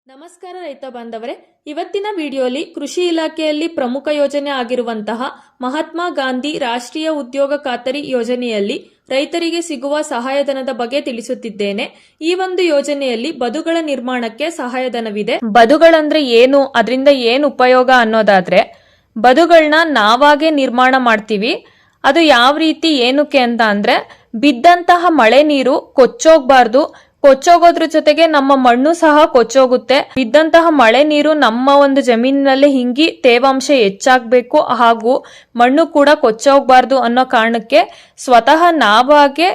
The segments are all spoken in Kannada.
ನಮಸ್ಕಾರ ರೈತ ಬಾಂಧವರೇ, ಇವತ್ತಿನ ವಿಡಿಯೋಲಿ ಕೃಷಿ ಇಲಾಖೆಯಲ್ಲಿ ಪ್ರಮುಖ ಯೋಜನೆ ಆಗಿರುವಂತಹ ಮಹಾತ್ಮ ಗಾಂಧಿ ರಾಷ್ಟ್ರೀಯ ಉದ್ಯೋಗ ಖಾತರಿ ಯೋಜನೆಯಲ್ಲಿ ರೈತರಿಗೆ ಸಿಗುವ ಸಹಾಯಧನದ ಬಗ್ಗೆ ತಿಳಿಸುತ್ತಿದ್ದೇನೆ. ಈ ಒಂದು ಯೋಜನೆಯಲ್ಲಿ ಬದುಗಳ ನಿರ್ಮಾಣಕ್ಕೆ ಸಹಾಯಧನವಿದೆ. ಬದುಗಳಂದ್ರೆ ಏನು, ಅದರಿಂದ ಏನು ಉಪಯೋಗ ಅನ್ನೋದಾದ್ರೆ, ಬದುಗಳನ್ನ ನಾವಾಗೆ ನಿರ್ಮಾಣ ಮಾಡ್ತೀವಿ. ಅದು ಯಾವ ರೀತಿ ಏನಕ್ಕೆ ಅಂತ ಅಂದ್ರೆ, ಬಿದ್ದಂತಹ ಮಳೆ ನೀರು ಕೊಚ್ಚೋಗ್ಬಾರ್ದು. ಕೊಚ್ಚೋಗೋದ್ರ ಜೊತೆಗೆ ನಮ್ಮ ಮಣ್ಣು ಸಹ ಕೊಚ್ಚೋಗುತ್ತೆ. ಬಿದ್ದಂತಹ ಮಳೆ ನೀರು ನಮ್ಮ ಒಂದು ಜಮೀನಿನಲ್ಲಿ ಹಿಂಗಿ ತೇವಾಂಶ ಹೆಚ್ಚಾಗಬೇಕು, ಹಾಗೂ ಮಣ್ಣು ಕೂಡ ಕೊಚ್ಚೋಗ್ಬಾರ್ದು ಅನ್ನೋ ಕಾರಣಕ್ಕೆ ಸ್ವತಃ ನಾವಾಗೆ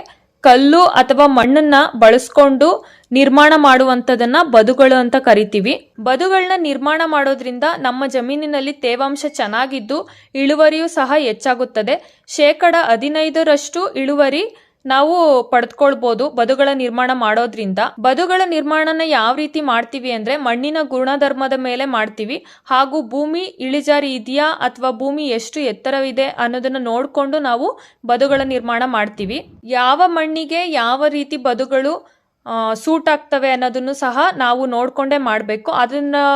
ಕಲ್ಲು ಅಥವಾ ಮಣ್ಣನ್ನ ಬಳಸ್ಕೊಂಡು ನಿರ್ಮಾಣ ಮಾಡುವಂತದನ್ನ ಬದುಗಳು ಅಂತ ಕರಿತೀವಿ. ಬದುಗಳನ್ನ ನಿರ್ಮಾಣ ಮಾಡೋದ್ರಿಂದ ನಮ್ಮ ಜಮೀನಿನಲ್ಲಿ ತೇವಾಂಶ ಚೆನ್ನಾಗಿದ್ದು ಇಳುವರಿಯೂ ಸಹ ಹೆಚ್ಚಾಗುತ್ತದೆ. 15% ಇಳುವರಿ ನಾವು ಪಡೆದುಕೊಳ್ಬಹುದು ಬದುಗಳ ನಿರ್ಮಾಣ ಮಾಡೋದ್ರಿಂದ. ಬದುಗಳ ನಿರ್ಮಾಣನ ಯಾವ ರೀತಿ ಮಾಡ್ತೀವಿ ಅಂದ್ರೆ, ಮಣ್ಣಿನ ಗುಣಧರ್ಮದ ಮೇಲೆ ಮಾಡ್ತೀವಿ, ಹಾಗೂ ಭೂಮಿ ಇಳಿಜಾರಿ ಇದೆಯಾ ಅಥವಾ ಭೂಮಿ ಎಷ್ಟು ಎತ್ತರವಿದೆ ಅನ್ನೋದನ್ನ ನೋಡ್ಕೊಂಡು ನಾವು ಬದುಗಳ ನಿರ್ಮಾಣ ಮಾಡ್ತೀವಿ. ಯಾವ ಮಣ್ಣಿಗೆ ಯಾವ ರೀತಿ ಬದುಗಳು ಸೂಟ್ ಆಗ್ತವೆ ಅನ್ನೋದನ್ನು ಸಹ ನಾವು ನೋಡ್ಕೊಂಡೇ ಮಾಡಬೇಕು.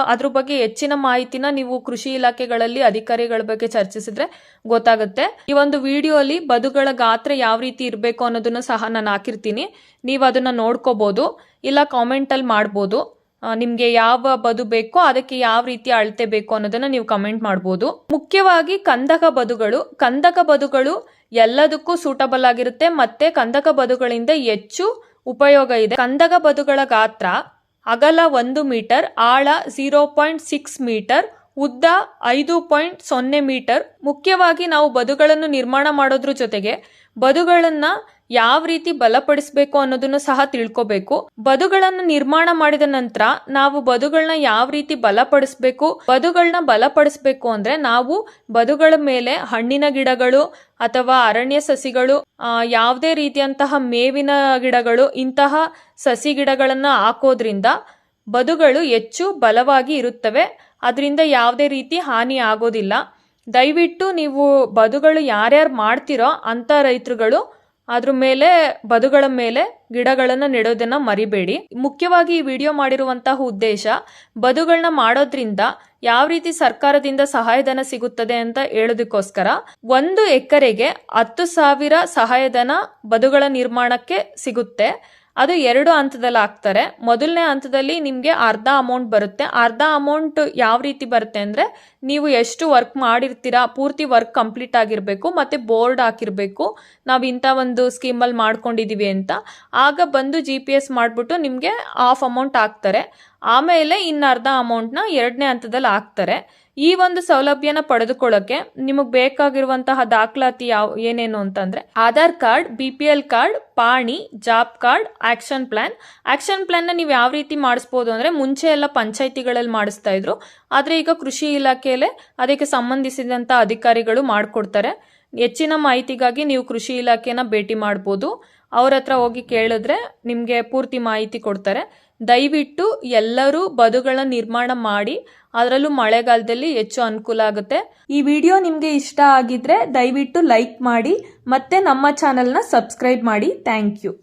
ಅದ್ರ ಬಗ್ಗೆ ಹೆಚ್ಚಿನ ಮಾಹಿತಿನ ನೀವು ಕೃಷಿ ಇಲಾಖೆಗಳಲ್ಲಿ ಅಧಿಕಾರಿಗಳ ಬಗ್ಗೆ ಚರ್ಚಿಸಿದ್ರೆ ಗೊತ್ತಾಗುತ್ತೆ. ಈ ಒಂದು ವಿಡಿಯೋಲಿ ಬದುಗಳ ಗಾತ್ರ ಯಾವ ರೀತಿ ಇರಬೇಕು ಅನ್ನೋದನ್ನು ಸಹ ನಾನು ಹಾಕಿರ್ತೀನಿ. ನೀವು ಅದನ್ನ ನೋಡ್ಕೋಬಹುದು, ಇಲ್ಲ ಕಾಮೆಂಟ್ ಅಲ್ಲಿ ಮಾಡ್ಬೋದು. ನಿಮ್ಗೆ ಯಾವ ಬದು ಬೇಕೋ ಅದಕ್ಕೆ ಯಾವ ರೀತಿ ಅಳತೆ ಬೇಕು ಅನ್ನೋದನ್ನ ನೀವು ಕಮೆಂಟ್ ಮಾಡ್ಬೋದು. ಮುಖ್ಯವಾಗಿ ಕಂದಕ ಬದುಗಳು ಎಲ್ಲದಕ್ಕೂ ಸೂಟಬಲ್ ಆಗಿರುತ್ತೆ. ಮತ್ತೆ ಕಂದಕ ಬದುಗಳಿಂದ ಹೆಚ್ಚು ಉಪಯೋಗ ಇದೆ. ಕಂದಕ ಬದುಗಳ ಗಾತ್ರ ಅಗಲ 1 ಮೀಟರ್, ಆಳ 0.6 ಮೀಟರ್, ಉದ್ದ 5.0 ಮೀಟರ್. ಮುಖ್ಯವಾಗಿ ನಾವು ಬದುಗಳನ್ನು ನಿರ್ಮಾಣ ಮಾಡೋದ್ರ ಜೊತೆಗೆ ಬದುಗಳನ್ನ ಯಾವ ರೀತಿ ಬಲಪಡಿಸಬೇಕು ಅನ್ನೋದನ್ನು ಸಹ ತಿಳ್ಕೋಬೇಕು. ಬದುಗಳನ್ನ ನಿರ್ಮಾಣ ಮಾಡಿದ ನಂತರ ನಾವು ಬದುಗಳನ್ನ ಯಾವ ರೀತಿ ಬಲಪಡಿಸಬೇಕು. ಬದುಗಳನ್ನ ಬಲಪಡಿಸಬೇಕು ಅಂದ್ರೆ ನಾವು ಬದುಗಳ ಮೇಲೆ ಹಣ್ಣಿನ ಗಿಡಗಳು ಅಥವಾ ಅರಣ್ಯ ಸಸಿಗಳು, ಯಾವುದೇ ರೀತಿಯಂತಹ ಮೇವಿನ ಗಿಡಗಳು, ಇಂತಹ ಸಸಿ ಗಿಡಗಳನ್ನ ಹಾಕೋದ್ರಿಂದ ಬದುಗಳು ಹೆಚ್ಚು ಬಲವಾಗಿ ಇರುತ್ತವೆ. ಅದರಿಂದ ಯಾವುದೇ ರೀತಿ ಹಾನಿ ಆಗೋದಿಲ್ಲ. ದಯವಿಟ್ಟು ನೀವು ಬದುಗಳು ಯಾರ್ಯಾರು ಮಾಡ್ತಿರೋ ಅಂತ ರೈತರುಗಳು ಅದ್ರ ಮೇಲೆ ಬದುಗಳ ಮೇಲೆ ಗಿಡಗಳನ್ನ ನೆಡೋದನ್ನ ಮರಿಬೇಡಿ. ಮುಖ್ಯವಾಗಿ ಈ ವಿಡಿಯೋ ಮಾಡಿರುವಂತಹ ಉದ್ದೇಶ, ಬದುಗಳನ್ನ ಮಾಡೋದ್ರಿಂದ ಯಾವ ರೀತಿ ಸರ್ಕಾರದಿಂದ ಸಹಾಯಧನ ಸಿಗುತ್ತದೆ ಅಂತ ಹೇಳೋದಕ್ಕೋಸ್ಕರ. 1 ಎಕರೆಗೆ 10,000 ಸಹಾಯಧನ ಬದುಗಳ ನಿರ್ಮಾಣಕ್ಕೆ ಸಿಗುತ್ತೆ. ಅದು 2 ಹಂತದಲ್ಲಿ ಹಾಕ್ತಾರೆ. ಮೊದಲನೇ ಹಂತದಲ್ಲಿ ನಿಮ್ಗೆ ಅರ್ಧ ಅಮೌಂಟ್ ಬರುತ್ತೆ. ಅರ್ಧ ಅಮೌಂಟ್ ಯಾವ ರೀತಿ ಬರುತ್ತೆ ಅಂದ್ರೆ, ನೀವು ಎಷ್ಟು ವರ್ಕ್ ಮಾಡಿರ್ತೀರಾ, ಪೂರ್ತಿ ವರ್ಕ್ ಕಂಪ್ಲೀಟ್ ಆಗಿರ್ಬೇಕು, ಮತ್ತೆ ಬೋರ್ಡ್ ಹಾಕಿರ್ಬೇಕು, ನಾವು ಇಂಥ ಒಂದು ಸ್ಕೀಮಲ್ಲಿ ಮಾಡ್ಕೊಂಡಿದೀವಿ ಅಂತ. ಆಗ ಬಂದು GPS ಮಾಡ್ಬಿಟ್ಟು ನಿಮ್ಗೆ ಹಾಫ್ ಅಮೌಂಟ್ ಹಾಕ್ತಾರೆ. ಆಮೇಲೆ ಅರ್ಧ ಅಮೌಂಟ್ನ 2ನೇ ಹಂತದಲ್ಲಿ ಹಾಕ್ತಾರೆ. ಈ ಒಂದು ಸೌಲಭ್ಯನ ಪಡೆದುಕೊಳ್ಳೋಕೆ ನಿಮಗೆ ಬೇಕಾಗಿರುವಂತಹ ದಾಖಲಾತಿ ಏನೇನು ಅಂತಂದ್ರೆ, ಆಧಾರ್ ಕಾರ್ಡ್, BPL ಕಾರ್ಡ್, ಪಾಣಿ, ಜಾಬ್ ಕಾರ್ಡ್, ಆಕ್ಷನ್ ಪ್ಲಾನ್ ನ ನೀವು ಯಾವ ರೀತಿ ಮಾಡಿಸ್ಬೋದು ಅಂದ್ರೆ, ಮುಂಚೆ ಎಲ್ಲ ಪಂಚಾಯಿತಿಗಳಲ್ಲಿ ಮಾಡಿಸ್ತಾ ಇದ್ರು, ಆದ್ರೆ ಈಗ ಕೃಷಿ ಇಲಾಖೆಯಲ್ಲೇ ಅದಕ್ಕೆ ಸಂಬಂಧಿಸಿದಂತ ಅಧಿಕಾರಿಗಳು ಮಾಡಿಕೊಡ್ತಾರೆ. ಹೆಚ್ಚಿನ ಮಾಹಿತಿಗಾಗಿ ನೀವು ಕೃಷಿ ಇಲಾಖೆನ ಭೇಟಿ ಮಾಡ್ಬೋದು. ಅವ್ರ ಹತ್ರ ಹೋಗಿ ಕೇಳಿದ್ರೆ ನಿಮ್ಗೆ ಪೂರ್ತಿ ಮಾಹಿತಿ ಕೊಡ್ತಾರೆ. ದಯವಿಟ್ಟು ಎಲ್ಲರೂ ಬದುಗಳನ್ನ ನಿರ್ಮಾಣ ಮಾಡಿ, ಅದರಲ್ಲೂ ಮಳೆಗಾಲದಲ್ಲಿ ಹೆಚ್ಚು ಅನುಕೂಲ ಆಗುತ್ತೆ. ಈ ವಿಡಿಯೋ ನಿಮ್ಗೆ ಇಷ್ಟ ಆಗಿದ್ರೆ ದಯವಿಟ್ಟು ಲೈಕ್ ಮಾಡಿ, ಮತ್ತೆ ನಮ್ಮ ಚಾನೆಲ್ನ ಸಬ್ಸ್ಕ್ರೈಬ್ ಮಾಡಿ. Thank you.